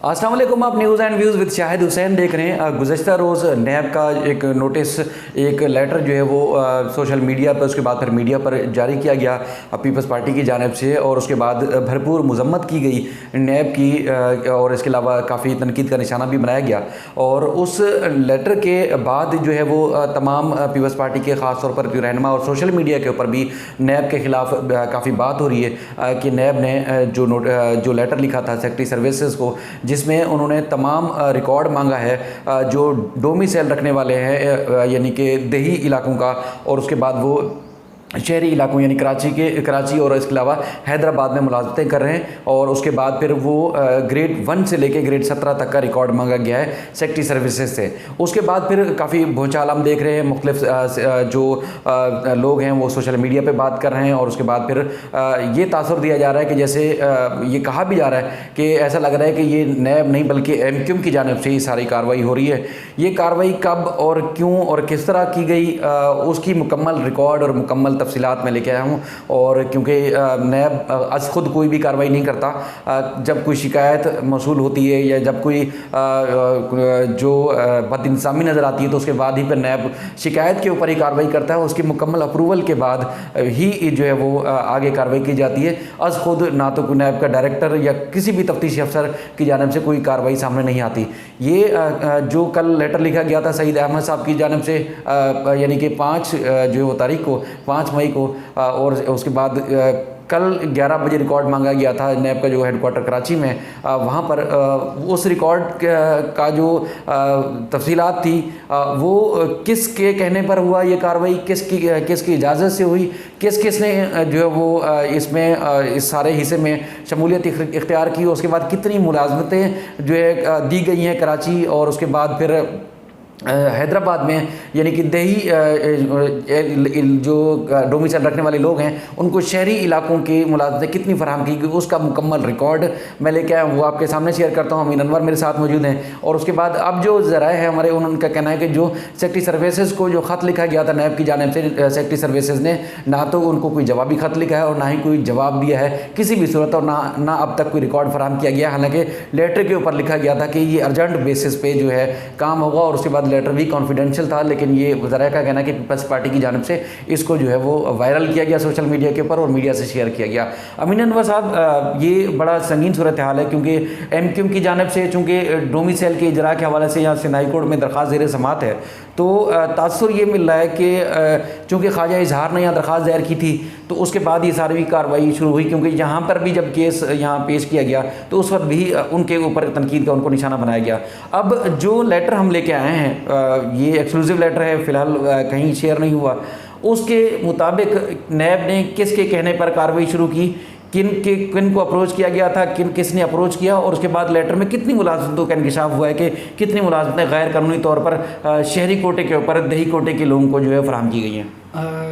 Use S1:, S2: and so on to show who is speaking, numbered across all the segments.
S1: अस्सलाम वालेकुम। आप news and views with Shahid Hussain देख रहे हैं। गुज़श्ता रोज़ नैब का एक नोटिस, एक लेटर जो है वो सोशल मीडिया पर, उसके बाद फिर मीडिया पर जारी किया गया पीपल्स पार्टी की जानिब से, और उसके बाद भरपूर मजम्मत की गई नैब की, और इसके अलावा काफ़ी तनकीद का निशाना भी बनाया गया। और उस लेटर के बाद जो है वो तमाम पीपल्स पार्टी के ख़ास तौर पर रहनुमा और सोशल मीडिया के ऊपर भी नैब के ख़िलाफ़ काफ़ी बात हो रही है कि नैब ने जो लेटर लिखा था सेक्रेटरी सर्विसेज को, जिसमें उन्होंने तमाम रिकॉर्ड मांगा है जो डोमिसाइल रखने वाले हैं, यानी कि देही इलाकों का, और उसके बाद वो शहरी इलाकों यानी कराची और इसके अलावा हैदराबाद में मुलाजमतें कर रहे हैं। और उसके बाद फिर वो ग्रेड 1 से लेके ग्रेड 17 तक का रिकॉर्ड मांगा गया है सेक्रेटरी सर्विसेज से। उसके बाद फिर काफ़ी भूचाल हम देख रहे हैं, मुख्तलिफ जो लोग हैं वो सोशल मीडिया पे बात कर रहे हैं, और उसके बाद फिर ये तासुर दिया जा रहा है कि जैसे ये कहा भी जा रहा है कि ऐसा लग रहा है कि ये नैब नहीं बल्कि MQM की जानिब से ही सारी कार्रवाई हो रही है। ये कार्रवाई कब और क्यों और किस तरह की गई, उसकी मुकम्मल रिकॉर्ड और मुकम्मल तफसीलात में लेके आया हूँ। और क्योंकि नैब आज खुद कोई भी कार्रवाई नहीं करता, जब कोई शिकायत मौसूल होती है या जब कोई जो बदइंसामी नज़र आती है तो उसके बाद ही फिर नैब शिकायत के ऊपर ही कार्रवाई करता है। उसकी मुकम्मल अप्रूवल के बाद ही जो है वो आगे कार्रवाई की जाती है। आज खुद ना तो नैब का डायरेक्टर या किसी भी तफ्तीशी अफसर की जानिब से कोई कार्रवाई सामने नहीं आती। ये जो कल लेटर लिखा गया था सईद अहमद साहब की जानिब से, यानी कि 5 जो तारीख को 5 मई को, और उसके बाद कल 11 बजे रिकॉर्ड मांगा गया था नैब का जो हेडक्वार्टर कराची में, वहाँ पर उस रिकॉर्ड का जो तफसीलात थी वो किसके कहने पर हुआ ये कार्रवाई, किसकी इजाज़त से हुई, किसने जो है वो इसमें इस सारे हिस्से में शमूलियत इख्तियार की, उसके बाद कितनी मुलाजमतें जो है दी गई हैं कराची और उसके बाद फिर हैदराबाद में, यानी कि देही जो डोमिसाइल रखने वाले लोग हैं उनको शहरी इलाकों की मुलाजमतें कितनी फराहम की गई, उसका मुकम्मल रिकॉर्ड मैं लेके आया हूँ, वो आपके सामने शेयर करता हूँ। अमीन अनवर मेरे साथ मौजूद हैं। और उसके बाद अब जो ज़राए हैं हमारे, उनका कहना है कि जो सेक्रेटरी सर्विसेज को जो ख़त लिखा गया था नैब की जानिब से, सेक्रेटरी सर्विसेज ने ना तो उनको कोई जवाबी ख़त लिखा है और ना ही कोई जवाब दिया है किसी भी सूरत, और ना अब तक कोई रिकॉर्ड फराहम किया गया। हालाँकि लेटर के ऊपर लिखा गया था कि ये अर्जेंट बेसिस पे जो है काम होगा, और उसके बाद लेटर भी कॉन्फिडेंशियल था, लेकिन ये ज़राए का कहना है कि पीपल्स पार्टी की जानिब से इसको जो है वो वायरल किया गया सोशल मीडिया के ऊपर और मीडिया से शेयर किया गया। अमीन अनवर साहब, ये बड़ा संगीन सूरत हाल है, क्योंकि MQM की जानिब से चूँकि डोमिसाइल के इजरा के हवाले से यहाँ सिंध हाई कोर्ट में दरख्वास्त ज़ेर समात है, तो तासुर ये मिल रहा है कि चूँकि ख्वाजा इजहार ने यहाँ दरख्वास्त दायर की थी तो उसके बाद ये सारी कार्रवाई शुरू हुई, क्योंकि यहाँ पर भी जब केस यहाँ पेश किया गया तो उस वक्त भी उनके ऊपर तनकीद का उनको निशाना बनाया गया। अब जो लेटर हम लेके आए हैं, ये एक्सक्लूसिव लेटर है, फ़िलहाल कहीं शेयर नहीं हुआ। उसके मुताबिक नैब ने किसके कहने पर कार्रवाई शुरू की, किन को अप्रोच किया गया था, किसने अप्रोच किया, और उसके बाद लेटर में कितनी मुलाजमतों का इंकशाफ हुआ है कि कितनी मुलाजमतें गैर कानूनी तौर पर शहरी कोटे के ऊपर दही कोटे के लोगों को जो है फराहम की गई हैं।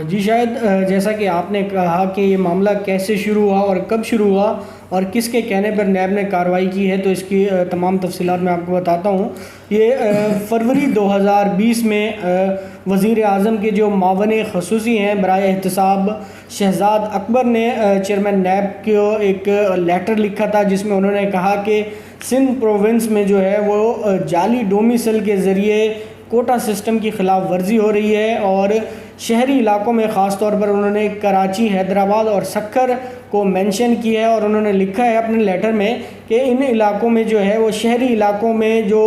S2: जी शायद जैसा कि आपने कहा कि ये मामला कैसे शुरू हुआ और कब शुरू हुआ और किसके कहने पर नैब ने कार्रवाई की है, तो इसकी तमाम तफसीलात मैं आपको बताता हूँ। ये फरवरी 2020 में वज़ीर आज़म के जो मावन ख़ुसूसी हैं बराए एहतसाब शहजाद अकबर ने चेयरमैन नैब को एक लेटर लिखा था, जिसमें उन्होंने कहा कि सिंध प्रोविंस में जो है वो जाली डोमिसाइल के ज़रिए कोटा सिस्टम की ख़िलाफ़ वर्जी हो रही है, और शहरी इलाकों में ख़ास तौर पर उन्होंने कराची, हैदराबाद और सक्कर को मेंशन किया है। और उन्होंने लिखा है अपने लेटर में कि इन इलाकों में जो है वो शहरी इलाकों में जो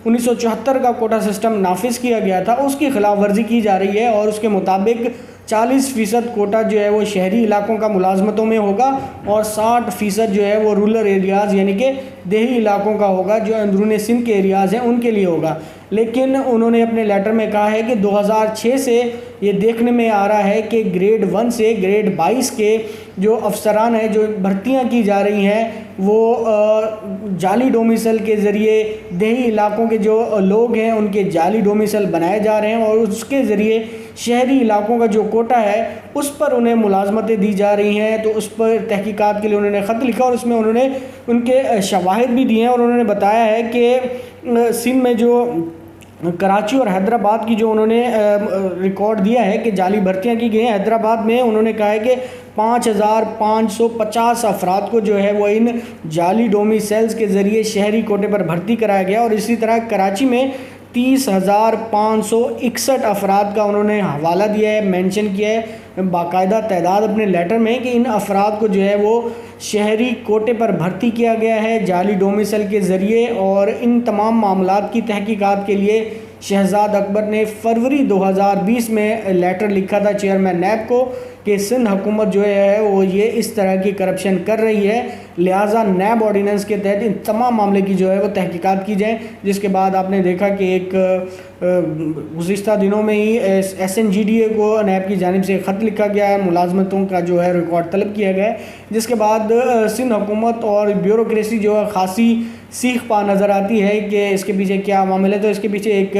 S2: 1974 का कोटा सिस्टम नाफिज किया गया था उसकी ख़िलाफ़ वर्जी की जा रही है, और उसके मुताबिक 40% कोटा जो है वो शहरी इलाकों का मुलाजमतों में होगा और 60% जो है वो रूरल एरियाज़ यानी कि देही इलाकों का होगा, जो अंदरूनी सिंध के एरियाज़ हैं उनके लिए होगा। लेकिन उन्होंने अपने लेटर में कहा है कि 2006 से ये देखने में आ रहा है कि ग्रेड 1 से ग्रेड 22 के जो अफसरान हैं, जो भर्तियां की जा रही हैं, वो जाली डोमिसाइल के ज़रिए देही इलाकों के जो लोग हैं उनके जाली डोमिसाइल बनाए जा रहे हैं, और उसके ज़रिए शहरी इलाकों का जो कोटा है उस पर उन्हें मुलाजमतें दी जा रही हैं। तो उस पर तहकीकात के लिए उन्होंने ख़त लिखा और उसमें उन्होंने उनके शवाहिद भी दिए हैं, और उन्होंने बताया है कि सिंध में जो कराची और हैदराबाद की जो उन्होंने रिकॉर्ड दिया है कि जाली भर्तियां की गई हैं। हैदराबाद में उन्होंने कहा है कि 5,550 अफराद को जो है वो इन जाली डोमिसाइल्स के ज़रिए शहरी कोटे पर भर्ती कराया गया। और इसी तरह कराची में 30,561 अफराद का उन्होंने हवाला दिया है, मेंशन किया है बाकायदा तादाद अपने लेटर में कि इन अफराद को जो है वो शहरी कोटे पर भर्ती किया गया है जाली डोमिसाइल के ज़रिए। और इन तमाम मामलात की तहकीकात के लिए शहजाद अकबर ने फरवरी 2020 में लेटर लिखा था चेयरमैन नैब को कि सिंध हुकूमत जो है वो ये इस तरह की करप्शन कर रही है, लिहाजा नैब ऑर्डिनेंस के तहत इन तमाम मामले की जो है वो तहकीकात की जाए। जिसके बाद आपने देखा कि एक गुज़िश्ता दिनों में ही SNGDA को नैब की जानिब से ख़त लिखा गया है, मुलाजमतों का जो है रिकॉर्ड तलब किया गया है। जिसके बाद सिंध हुकूमत और ब्यूरोक्रेसी जो है ख़ासी सीख पा नज़र आती है कि इसके पीछे क्या मामला है। तो इसके पीछे एक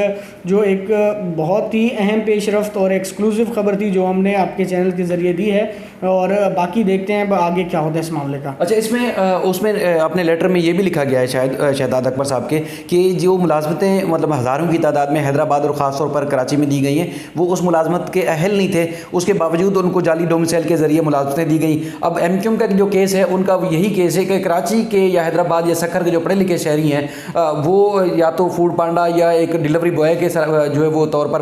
S2: बहुत ही अहम पेशरफ्त और एक्सक्लूसिव ख़बर थी जो हमने आपके चैनल के ज़रिए दी है, और बाकी देखते हैं आगे क्या होता है इस मामले का।
S1: अच्छा, इसमें उसमें अपने लेटर में ये भी लिखा गया है शायद शहजाद अकबर साहब के कि जो मुलाजमतें मतलब हज़ारों की तादाद में हैदराबाद और ख़ास तौर पर कराची में दी गई हैं वो उस मुलाजमत के अहल नहीं थे, उसके बावजूद उनको जाली डोमिसाइल के ज़रिए मुलाजमतें दी गई। अब MQM का जो केस है उनका यही केस है कि कराची के या हैदराबाद या सखर के जो पढ़े लिखे शहरी हैं वो या तो फूड पांडा या एक डिलीवरी बॉय के जो है वो तौर पर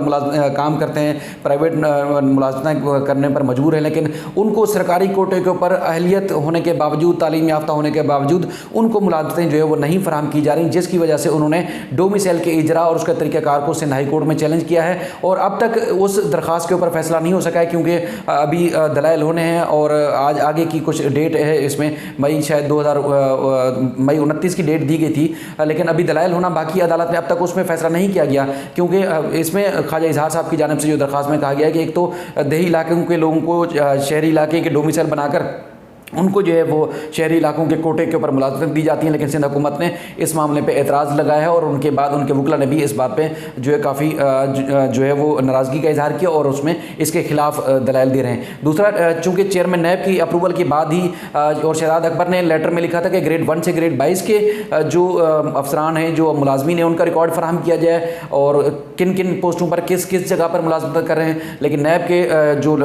S1: काम करते हैं, प्राइवेट मुलाजमत करने पर मजबूर है, लेकिन उनको सरकारी कोटे के ऊपर अहलियत होने के बावजूद, तालीम याफ्ता होने के बावजूद उनको मुलाजमतें जो है वो नहीं फराहम की जा रही, जिसकी वजह से उन्होंने डोमिसाइल के इजरा और उसका तरीक़ाकार को सिंध हाई कोर्ट में चैलेंज किया है। और अब तक उस दरख्वास्त के ऊपर फैसला नहीं हो सका है क्योंकि अभी दलाइल होने हैं और आज आगे की कुछ डेट है, इसमें मई 29 की डेट दी गई थी, लेकिन अभी दलाइल होना बाकी अदालत में अब तक उसमें फैसला नहीं किया गया क्योंकि इसमें ख्वाजा इजहार साहब की जानिब से जो दरख्वास्त में कहा गया है कि एक तो देही इलाकों के लोगों को शहरी इलाके के डोमिसाइल बनाकर उनको जो है वो शहरी इलाकों के कोटे के ऊपर मुलाजमत दी जाती हैं, लेकिन सिंध हुकूमत ने इस मामले पे एतराज़ लगाया है और उनके बाद उनके वकला ने भी इस बात पे जो है काफ़ी जो है वो नाराज़गी का इजहार किया और उसमें इसके खिलाफ दलाइल दे रहे हैं। दूसरा, चूँकि चेयरमैन नैब की अप्रूवल के बाद ही और शहजाद अकबर ने लेटर में लिखा था कि ग्रेड 1 से ग्रेड 22 के जो अफसरान हैं, जो मुलाजमीन हैं, उनका रिकॉर्ड फराहम किया जाए और किन किन पोस्टों पर किस किस जगह पर मुलाजमत कर रहे हैं। लेकिन नैब के जो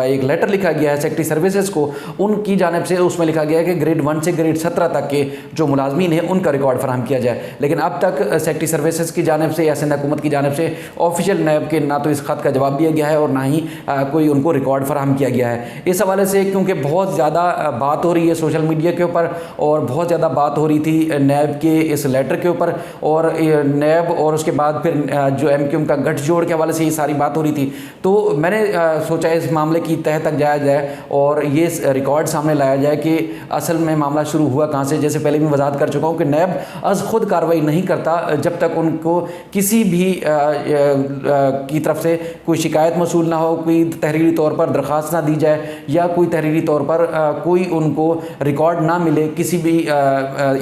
S1: एक लेटर लिखा गया है सेक्रेटरी सर्विसेज को, उनकी जानिब से उसमें लिखा गया है कि ग्रेड 1 से ग्रेड 17 तक के जो मुलाजमीन हैं उनका रिकॉर्ड फराहम किया जाए, लेकिन अब तक सेक्रेटरी सर्विसेज की जानिब से या सिंध हुकूमत की जानिब से ऑफिशियल नैब के ना तो इस खत का जवाब दिया गया है और ना ही कोई उनको रिकॉर्ड फराहम किया गया है। इस हवाले से क्योंकि बहुत ज़्यादा बात हो रही है सोशल मीडिया के ऊपर और बहुत ज़्यादा बात हो रही थी नैब के इस लेटर के ऊपर और नैब और उसके बाद फिर जो MQM का गठजोड़ के हवाले से ये सारी बात हो रही थी, तो मैंने सोचा इस मामले की तह तक जाया जाए और ये रिकॉर्ड सामने लाया जाए कि असल में मामला शुरू हुआ कहाँ से। जैसे पहले भी वजाहत कर चुका हूँ कि नैब अज खुद कार्रवाई नहीं करता जब तक उनको किसी भी की तरफ से कोई शिकायत मसूल ना हो, कोई तहरीरी तौर पर दरख्वास्त ना दी जाए या कोई तहरीरी तौर पर कोई उनको रिकॉर्ड ना मिले किसी भी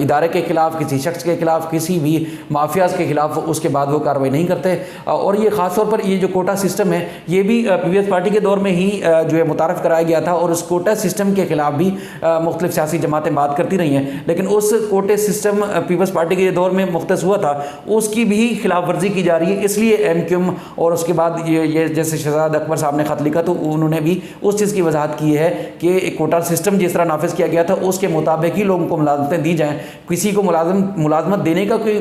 S1: इदारे के ख़िलाफ़, किसी शख्स के ख़िलाफ़, किसी भी माफियाज़ के ख़िलाफ़, उसके बाद वो कार्रवाई नहीं करते। और ये ख़ास तौर पर ये जो कोटा सिस्टम है ये भी पीपल्स पार्टी के दौर में ही जो है मुतारफ़ कराया गया था और उस कोटा सिस्टम के ख़िलाफ़ भी मुख्तलिफ सियासी जमातें बात करती रही हैं, लेकिन उस कोटे सिस्टम पीपल्स पार्टी के दौर में मुख्तस हुआ था उसकी भी खिलाफ वर्जी की जा रही है। इसलिए MQM और उसके बाद ये जैसे शहजाद अकबर साहब ने ख़त लिखा तो उन्होंने भी उस चीज़ की वजाहत की है कि कोटा सिस्टम जिस तरह नाफिज किया गया था उसके मुताबिक ही लोगों को मुलाजमतें दी जाएँ। किसी को मुलाजमत देने का कोई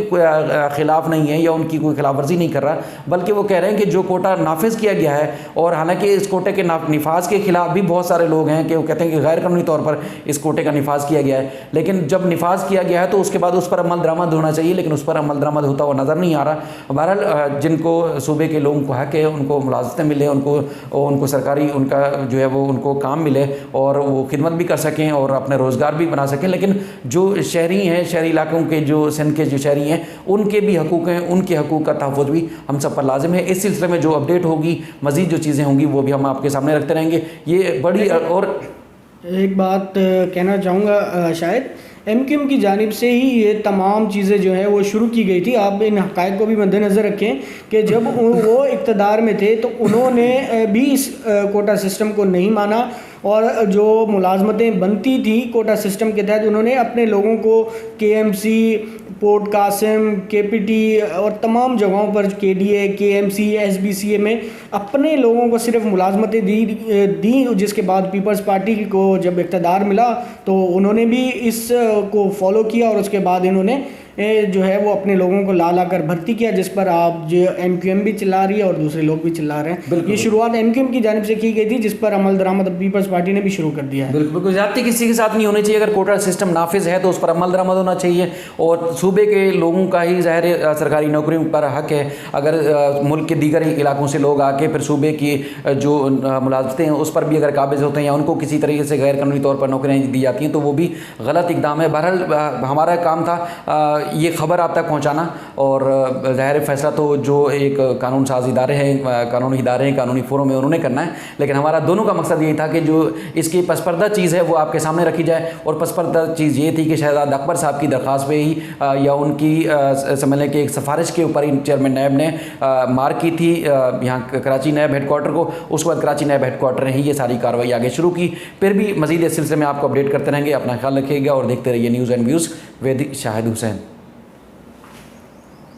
S1: खिलाफ नहीं है या उनकी कोई खिलाफ वर्जी नहीं कर रहा, बल्कि वो कह रहे हैं कि जो कोटा नाफिज किया गया है, और हालांकि इस कोटे के निफाज के खिलाफ भी बहुत सारे लोग हैं कि वो कहते हैं कि गैर कानूनी तौर पर इस कोटे का निफाज किया गया है, लेकिन जब निफाज किया गया है तो उसके बाद उस पर अमल दरामद होना चाहिए, लेकिन उस पर अमल दरामद होता हुआ नज़र नहीं आ रहा। बहरहाल जिनको सूबे के लोगों को हक है उनको मुलाजमतें मिले, उनको सरकारी उनका जो है वो उनको काम मिले और वो खिदमत भी कर सकें और अपने रोज़गार भी बना सकें। लेकिन जो शहरी हैं, शहरी इलाकों के जो सिंध के जो शहरी हैं, उनके भी हकूक़ हैं, उनके हकूक़ का तहफ़्फ़ुज़ भी हम सब पर लाजिम है। इस सिलसिले में जो अपडेट होगी, मज़ीद जो चीज़ें होंगी वो भी हम आपके सामने रखते रहेंगे। ये बड़ी और
S2: एक बात कहना चाहूँगा, शायद MQM की जानिब से ही ये तमाम चीज़ें जो है वो शुरू की गई थी। आप इन हक़ाइक़ को भी मद्देनज़र रखें कि जब वो इक़्तिदार में थे तो उन्होंने भी इस कोटा सिस्टम को नहीं माना और जो मुलाजमतें बनती थी कोटा सिस्टम के तहत उन्होंने अपने लोगों को KMC पोर्ट कासिम, KPT और तमाम जगहों पर KDA, KMC, SBCA में अपने लोगों को सिर्फ मुलाजमतें दी, जिसके बाद पीपल्स पार्टी को जब इक़्तिदार मिला तो उन्होंने भी इस को फॉलो किया और उसके बाद इन्होंने जो है वो अपने लोगों को ला ला कर भर्ती किया, जिस पर आप जो MQM भी चिल्ला रही है और दूसरे लोग भी चिल्ला रहे हैं। ये शुरुआत MQM की जानिब से की गई थी, जिस पर अमल दरामद पीपल्स पार्टी ने भी शुरू कर दिया है।
S1: बिल्कुल ज्यादती किसी के साथ नहीं होनी चाहिए। अगर कोटा सिस्टम नाफिज है तो उस पर अमल दरामद होना चाहिए और सूबे के लोगों का ही ज़ाहिर सरकारी नौकरियों पर हक है। अगर मुल्क के दीगर इलाकों से लोग आके फिर सूबे की जो मुलाजमतें हैं उस पर भी अगर काबिज होते हैं या उनको किसी तरीके से गैर कानूनी तौर पर नौकरियाँ दी जाती हैं तो वो भी गलत इकदाम है। बहरहाल हमारा काम था ये खबर आप तक पहुंचाना और ज़ाहिर फैसला तो जो एक कानून साज इदारे हैं, कानूनी इदारे हैं, कानूनी फोरम में उन्होंने करना है, लेकिन हमारा दोनों का मकसद यही था कि जो इसकी पसपर्दा चीज़ है वो आपके सामने रखी जाए। और पसपर्दा चीज़ ये थी कि शहजाद अकबर साहब की दरख्वास्त पे ही या उनकी समझ लें कि एक सिफारिश के ऊपर ही चेयरमैन नैब ने मार्क की थी यहाँ कराची नैब हेडक्वार्टर को। उसके बाद कराची नैब हेडक्वार्टर ने ही ये सारी कार्रवाई आगे शुरू की। फिर भी मज़ीद इस सिलसिले में आपको अपडेट करते रहेंगे। अपना ख्याल रखिएगा और देखते रहिए news and views with Shahid Hussain.